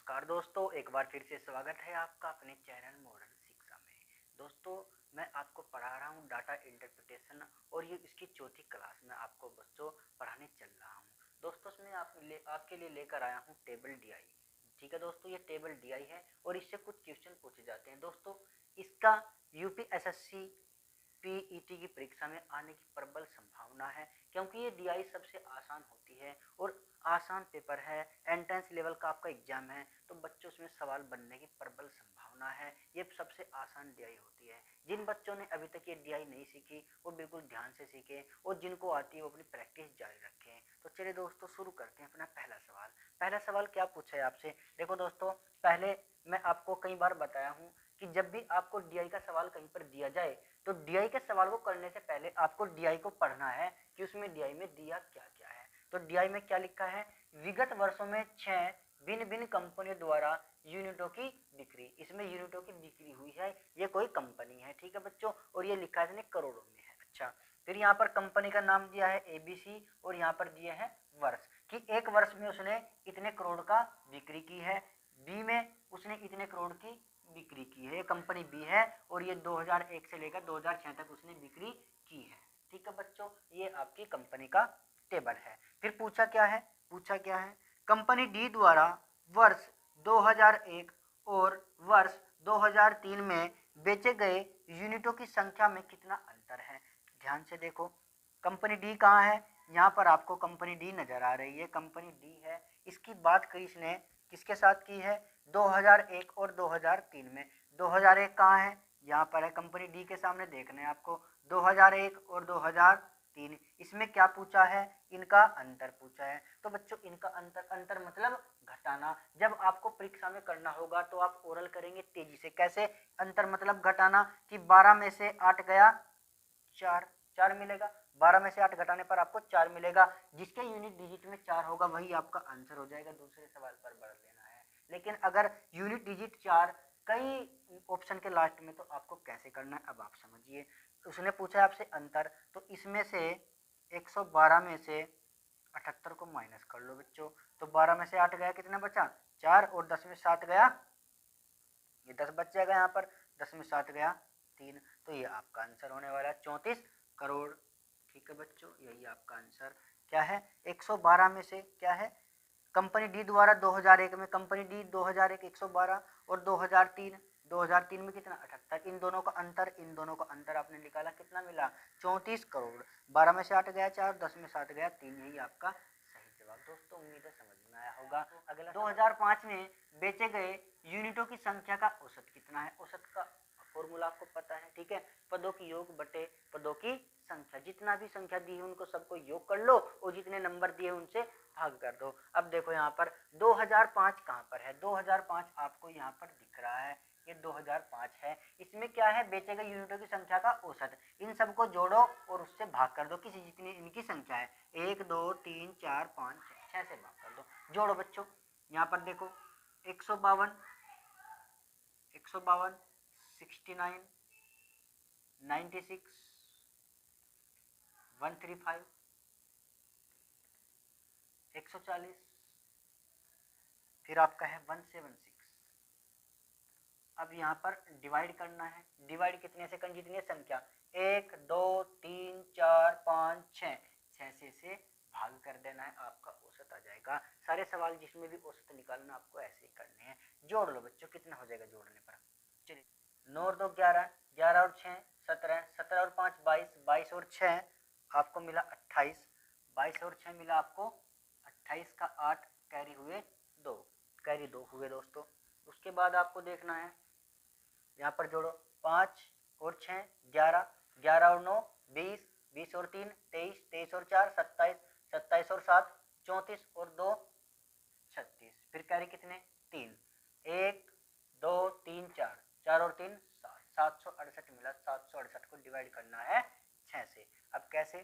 नमस्कार दोस्तों, एक बार फिर से स्वागत है आपका अपने चैनल मॉडर्न शिक्षा में। दोस्तों, मैं आपको पढ़ा रहा हूँ डाटा इंटरप्रिटेशन और ये इसकी चौथी क्लास में आपको बच्चों पढ़ाने चल रहा हूँ। दोस्तों, इसमें आपके लिए लेकर आया हूँ टेबल डीआई। ठीक है दोस्तों, ये टेबल डीआई है और इससे कुछ क्वेश्चन पूछे जाते हैं। दोस्तों, इसका यूपीएसएससी पीईटी की परीक्षा में आने की प्रबल संभावना है, क्योंकि ये डीआई सबसे आसान होती है और आसान पेपर है। एंट्रेंस लेवल का आपका एग्जाम है, तो बच्चों इसमें सवाल बनने की प्रबल संभावना है। ये सबसे आसान डीआई होती है। जिन बच्चों ने अभी तक ये डीआई नहीं सीखी वो बिल्कुल ध्यान से सीखे और जिनको आती है वो अपनी प्रैक्टिस जारी रखें। तो चलिए दोस्तों, शुरू करते हैं अपना पहला सवाल। पहला सवाल क्या पूछा है आपसे? देखो दोस्तों, पहले मैं आपको कई बार बताया हूँ कि जब भी आपको डीआई का सवाल कहीं पर दिया जाए तो डीआई के सवाल को करने से पहले आपको डीआई को पढ़ना है कि उसमें डीआई में दिया क्या क्या है। तो डीआई में क्या लिखा है? विगत वर्षों में 6 भिन्न भिन्न कंपनियों द्वारा यूनिटों की बिक्री। इसमें यूनिटों की बिक्री हुई है, ये कोई कंपनी है। ठीक है बच्चों, और ये लिखा है करोड़ों में है। अच्छा, फिर यहाँ पर कंपनी का नाम दिया है एबीसी और यहाँ पर दिए हैं वर्ष कि एक वर्ष में उसने इतने करोड़ का बिक्री की है। बी में उसने इतने करोड़ की बिक्री की है, ये कंपनी बी है और ये 2001 से लेकर 2006 तक उसने बिक्री की है। ठीक है बच्चों, ये आपकी कंपनी का टेबल है। फिर पूछा क्या है? कंपनी डी द्वारा वर्ष 2001 और वर्ष 2003 में बेचे गए यूनिटों की संख्या में कितना अंतर है? ध्यान से देखो, कंपनी डी कहाँ है? यहाँ पर आपको कंपनी डी नजर आ रही है, कंपनी डी है। इसकी बात करी इसने किसके साथ की है? 2001 और 2003 में। 2001 कहाँ है? यहाँ पर है, कंपनी डी के सामने देखना है आपको। 2001 और 2003, इसमें क्या पूछा है? इनका अंतर पूछा है। तो बच्चों, इनका अंतर मतलब घटाना। जब आपको परीक्षा में करना होगा तो आप ओरल करेंगे तेजी से। कैसे अंतर मतलब घटाना? कि 12 में से 8 गया 4 मिलेगा। 12 में से 8 घटाने पर आपको 4 मिलेगा। जिसके यूनिट डिजिट में 4 होगा वही आपका आंसर हो जाएगा। दूसरे सवाल पर बढ़ लेना है। लेकिन अगर यूनिट डिजिट 4 कई ऑप्शन के लास्ट में, तो आपको कैसे करना है अब आप समझिए। उसने पूछा है आपसे अंतर, तो इसमें से 112 में से 78 को माइनस कर लो बच्चों। तो 12 में से 8 गया, कितना बचा? 4, और 10 में 7 गया, ये 10 बच जाएगा यहाँ पर। 10 में 7 गया 3, तो ये आपका आंसर होने वाला है 34 करोड़। ठीक है बच्चों, यही आपका आंसर क्या है? 112 में से क्या है? कंपनी डी द्वारा 2001 में, कंपनी डी 2001 112 और 2003 में कितना? 78। इन दोनों का अंतर आपने निकाला, कितना मिला? 34 करोड़। 12 में से 8 गया 4, 10 में 7 गया 3, यही आपका सही जवाब। दोस्तों, उम्मीद है समझ में आया होगा। अगला 2005 में बेचे गए यूनिटों की संख्या का औसत कितना है? औसत का फॉर्मूला आपको पता है, ठीक है? पदों की योग बटे पदों की संख्या। जितना भी संख्या दी है उनको सबको योग कर लो और जितने नंबर दिए उनसे भाग कर दो। अब देखो यहाँ पर 2005 कहाँ पर है? 2005 आपको यहाँ पर दिख रहा है, ये 2005 है। इसमें क्या है? बेचे गए यूनिटों की संख्या का औसत। इन सबको जोड़ो और उससे भाग कर दो, किसी जितनी इनकी संख्या है, 1 2 3 4 5 6 से भाग कर दो। जोड़ो बच्चों, यहाँ पर देखो 152 152 69 96 135 140, फिर आपका है 176। अब यहाँ पर डिवाइड करना है। डिवाइड कितने से करें? जितनी संख्या 1 2 3 4 5 6, 6 से भाग कर देना है, आपका औसत आ जाएगा। सारे सवाल जिसमें भी औसत निकालना आपको ऐसे ही करने हैं। जोड़ लो बच्चों, कितना हो जाएगा जोड़ने पर? चलिए, 9 और 2 11, 11 और 6 17, 17 और 5 22, 22 और 6 आपको मिला 28, 22 और 6 मिला आपको 28 का 8, कैरी हुए 2, कैरी 2 हुए दोस्तों। उसके बाद आपको देखना है, यहाँ पर जोड़ो 5 और 6 11, 11 और 9 20, 20 और 3 23, 23 और 4 27, 27 और 7 34 और 2 36, फिर कैरी कितने? 3, 1 2 3 4, 4 और 3 7, 768 मिला। 768 को डिवाइड करना है 6 से। अब कैसे?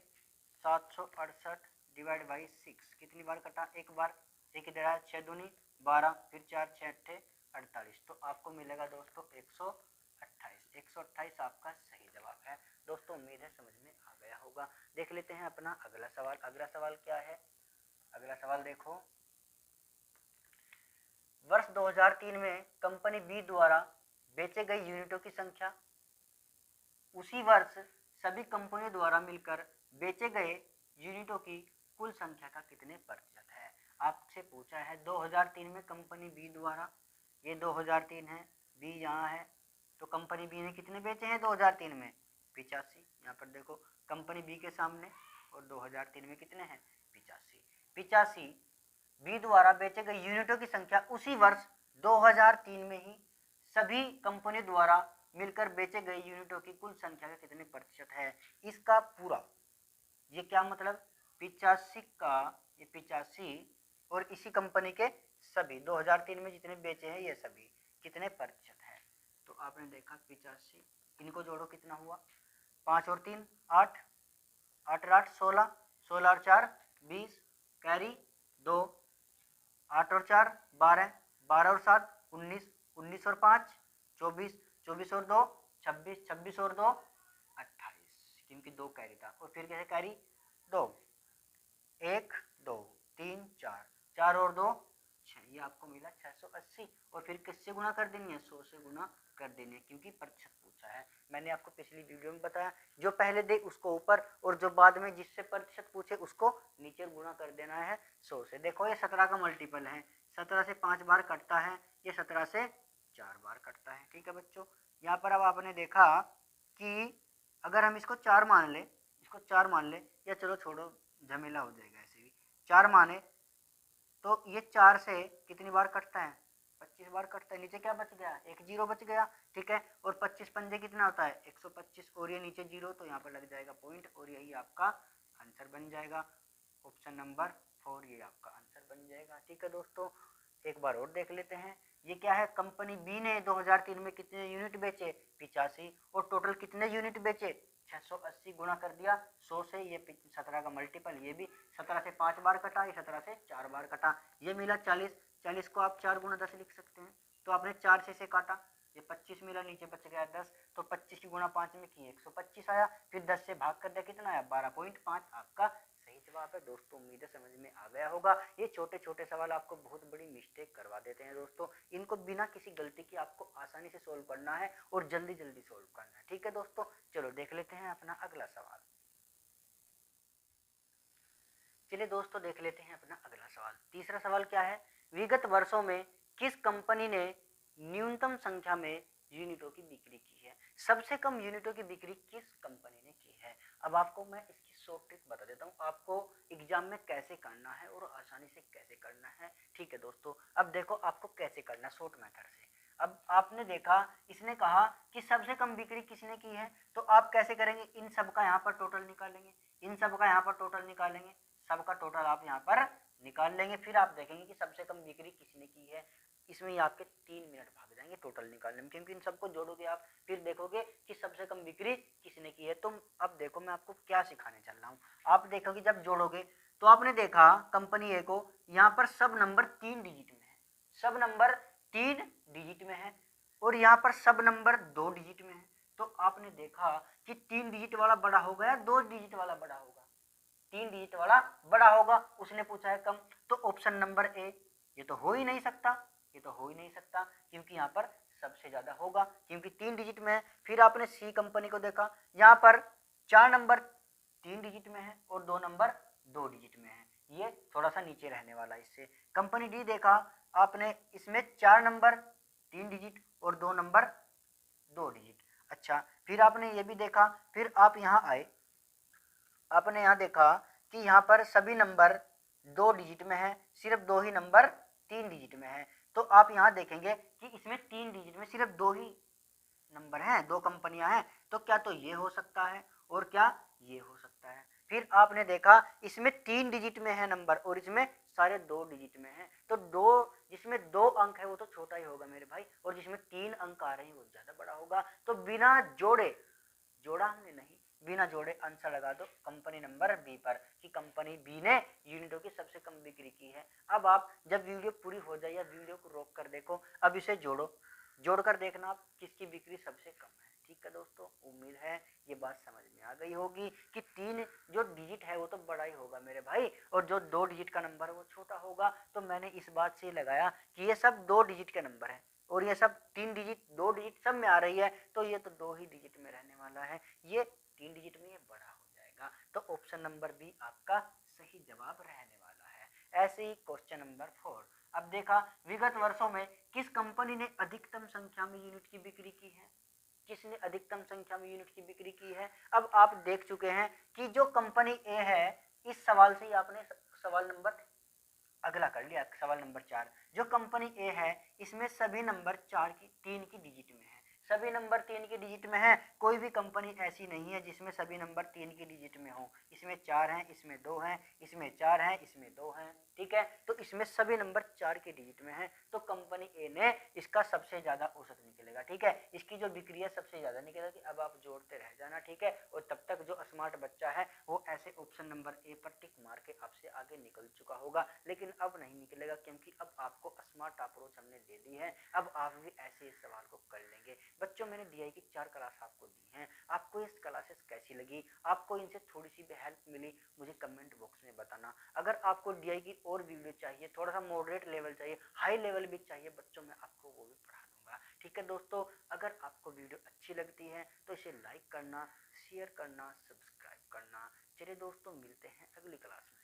768 डिवाइड बाई 6, कितनी बार कटा? एक बार। एक इधर आया, 6 दूनी 12, फिर 4 6 अट्ठे 48, तो आपको मिलेगा दोस्तों 128। 128 आपका सही जवाब है। दोस्तों, उम्मीद है समझ में आ गया होगा। देख लेते हैं अपना अगला सवाल। अगला सवाल क्या है? अगला सवाल देखो, वर्ष 2003 में कंपनी बी द्वारा बेचे गए यूनिटों की संख्या उसी वर्ष सभी कंपनियों द्वारा मिलकर बेचे गए यूनिटों की कुल संख्या का कितने प्रतिशत है। आपसे पूछा है 2003 में कंपनी बी द्वारा, ये 2003 है, बी यहाँ है, तो कंपनी बी ने कितने बेचे हैं 2003 में 85। यहाँ पर देखो कंपनी बी के सामने, और 2003 में कितने हैं 85। बी द्वारा बेचे गए यूनिटों की संख्या उसी वर्ष 2003 में ही सभी कंपनियों द्वारा मिलकर बेचे गए यूनिटों की कुल संख्या का कितने प्रतिशत है। इसका पूरा ये क्या मतलब 85 का ये 85 और इसी कंपनी के सभी 2003 में जितने बेचे हैं ये सभी कितने प्रतिशत है। तो आपने देखा 85, इनको जोड़ो कितना हुआ 5 और 3 8, 8 और 8 16, 16 और 4 20, कैरी 2, 8 और 4 12, 12 और 7 19, 19 और 5 24, 24 और 2 26, 26 और 2 28, क्योंकि 2 कैरी था। और फिर कैसे कैरी 2 1 2 3 4, 4 और 2 6, ये आपको मिला 680। और फिर किससे गुना कर देनी है 100 से गुना कर देनी है, क्योंकि प्रतिशत पूछा है। मैंने आपको पिछली वीडियो में बताया जो पहले दे उसको ऊपर और जो बाद में जिससे प्रतिशत पूछे उसको नीचे गुना कर देना है 100 से। देखो ये 17 का मल्टीपल है, 17 से 5 बार कटता है, ये 17 से 4 बार कटता है। ठीक है बच्चों, यहाँ पर अब आपने देखा कि अगर हम इसको 4 मान ले, इसको 4 मान ले, या चलो छोड़ो झमेला हो जाएगा, ऐसे भी 4 माने तो ये 4 से कितनी बार कटता है 25 बार कटता है। नीचे क्या बच गया एक जीरो बच गया। ठीक है, और 25 पंजे कितना होता है 125, और ये नीचे जीरो तो यहाँ पर लग जाएगा पॉइंट, और यही आपका आंसर बन जाएगा। ऑप्शन नंबर 4 ये आपका आंसर बन जाएगा। ठीक है दोस्तों, एक बार और देख लेते हैं। ये क्या है, कंपनी बी ने 2003 में कितने यूनिट बेचे 85, और टोटल कितने यूनिट बेचे 680, गुणा कर दिया 100 से, ये 17 का मल्टीपल, ये भी 17 से 5 बार कटा, ये 17 से 4 बार कटा, ये मिला 40। 40 को आप 4 गुना 10 लिख सकते हैं, तो आपने 4 से काटा, ये 25 मिला, नीचे बच गया 10, तो 25 की गुणा 5 में की 125 आया, फिर 10 से भाग कर दिया कितना आया 12.5, आपका सही जवाब है। दोस्तों उम्मीद है समझ में आ गया होगा। ये छोटे छोटे सवाल आपको बहुत बड़ी मिस्टेक करवा देते हैं दोस्तों, इनको बिना किसी गलती की आपको आसानी से सोल्व करना है और जल्दी जल्दी सोल्व करना है। ठीक है दोस्तों, चलो देख लेते हैं अपना अगला सवाल। चलिए दोस्तों देख लेते हैं अपना अगला सवाल। तीसरा सवाल क्या है, विगत वर्षों में किस कंपनी ने न्यूनतम संख्या में यूनिटों की बिक्री की है। सबसे कम यूनिटों की बिक्री किस कंपनी ने की है। अब आपको मैं इसकी शॉर्ट ट्रिक बता देता हूँ, आपको एग्जाम में कैसे करना है और आसानी से कैसे करना है। ठीक है दोस्तों, अब देखो आपको कैसे करना शॉर्ट मेथड से। अब आपने देखा इसने कहा कि सबसे कम बिक्री किसने की है, तो आप कैसे करेंगे, इन सब का यहाँ पर टोटल निकालेंगे, इन सब का यहाँ पर टोटल निकालेंगे, सबका टोटल आप यहाँ पर निकाल लेंगे, फिर आप देखेंगे कि सबसे कम बिक्री किसने की है। इसमें ही आपके 3 मिनट भाग जाएंगे टोटल निकालने में, क्योंकि इन सबको जोड़ोगे आप, फिर देखोगे कि सबसे कम बिक्री किसने की है। तो अब देखो मैं आपको क्या सिखाने चल रहा हूँ। आप देखोगे जब जोड़ोगे तो आपने देखा कंपनी ए को यहाँ पर सब नंबर 3 डिजिट में है, सब नंबर 3 डिजिट में है, और यहाँ पर सब नंबर 2 डिजिट में है। तो आपने देखा कि 3 डिजिट वाला बड़ा होगा या 2 डिजिट वाला बड़ा होगा, 3 डिजिट वाला बड़ा होगा। उसने पूछा है कम, तो ऑप्शन नंबर ए ये तो हो ही नहीं सकता, ये तो हो ही नहीं सकता, क्योंकि यहाँ पर सबसे ज्यादा होगा, क्योंकि 3 डिजिट में है। फिर आपने सी कंपनी को देखा, यहाँ पर 4 नंबर 3 डिजिट में है और 2 नंबर 2 डिजिट में है, ये थोड़ा सा नीचे रहने वाला है इससे। कंपनी डी देखा आपने, इसमें 4 नंबर 3 डिजिट और 2 नंबर 2 डिजिट। अच्छा, फिर आपने ये भी देखा, फिर आप यहाँ आए, आपने यहाँ देखा कि यहाँ पर सभी नंबर 2 डिजिट में है, सिर्फ 2 ही नंबर 3 डिजिट में है। तो आप यहाँ देखेंगे कि इसमें 3 डिजिट में सिर्फ 2 ही नंबर हैं, 2 कंपनियां हैं, तो क्या तो ये हो सकता है और क्या ये हो सकता है। फिर आपने देखा इसमें 3 डिजिट में है नंबर और इसमें सारे 2 डिजिट में है, तो 2 जिसमें 2 अंक है वो तो छोटा ही होगा मेरे भाई, और जिसमें 3 अंक आ रहे हैं वो ज्यादा बड़ा होगा। तो बिना जोड़े, जोड़ा हमने नहीं, बिना जोड़े आंसर लगा दो कंपनी नंबर बी पर, कि कंपनी बी ने यूनिटों की सबसे कम बिक्री की है। अब आप जब वीडियो पूरी हो जाए या वीडियो को रोक कर देखो, अब इसे जोड़ो, जोड़कर देखना आप किसकी बिक्री सबसे कम है। ठीक है दोस्तों, उम्मीद है ये बात समझ में आ गई होगी कि 3 जो डिजिट है वो तो बड़ा ही होगा मेरे भाई, और जो 2 डिजिट का नंबर है वो छोटा होगा। तो मैंने इस बात से लगाया कि ये सब 2 डिजिट के नंबर है और ये सब 3 डिजिट 2 डिजिट सब में आ रही है, तो ये तो 2 ही डिजिट में रहने वाला है, ये 3 डिजिट में ये बड़ा हो जाएगा। तो ऑप्शन नंबर बी आपका सही जवाब रहने वाला है। ऐसे ही क्वेश्चन नंबर 4। अब देखा, विगत वर्षों में किस कंपनी ने अधिकतम संख्या में यूनिट की बिक्री की है? किसने अधिकतम संख्या में यूनिट की बिक्री की है? अब आप देख चुके हैं कि जो कंपनी ए है, इस सवाल से ही आपने सवाल नंबर अगला कर लिया, सवाल नंबर 4। जो कंपनी ए है इसमें सभी नंबर 3 की डिजिट में है, सभी नंबर 3 की डिजिट में है। कोई भी कंपनी ऐसी नहीं है जिसमें सभी नंबर 3 की डिजिट में हो। इसमें 4 हैं, इसमें 2 हैं, इसमें 4 हैं, इसमें 2 हैं, ठीक है। तो इसमें सभी नंबर 4 की डिजिट में है, तो कंपनी ए ने इसका सबसे ज्यादा औसत निकलेगा, ठीक है। इसकी जो बिक्री है सबसे ज्यादा निकलेगी। अब आप जोड़ते रह जाना, ठीक है। और तब तक जो स्मार्ट बच्चा है वो ऐसे ऑप्शन नंबर ए पर टिक मार के आपसे आगे निकल चुका होगा, लेकिन अब नहीं निकलेगा, क्योंकि अब आपको स्मार्ट अप्रोच हमने दे दी है। अब आप भी ऐसे इस सवाल को कर लेंगे। बच्चों, मैंने डीआई की 4 क्लास आपको दी हैं, आपको इस क्लासेस कैसी लगी? आपको इनसे थोड़ी सी भी हेल्प मिली? मुझे कमेंट बॉक्स में बताना। अगर आपको डीआई की और वीडियो चाहिए, थोड़ा सा मॉडरेट लेवल चाहिए, हाई लेवल भी चाहिए बच्चों, मैं आपको वो भी पढ़ा दूंगा, ठीक है दोस्तों। अगर आपको वीडियो अच्छी लगती है तो इसे लाइक करना, शेयर करना, सब्सक्राइब करना। चलिए दोस्तों, मिलते हैं अगली क्लास में।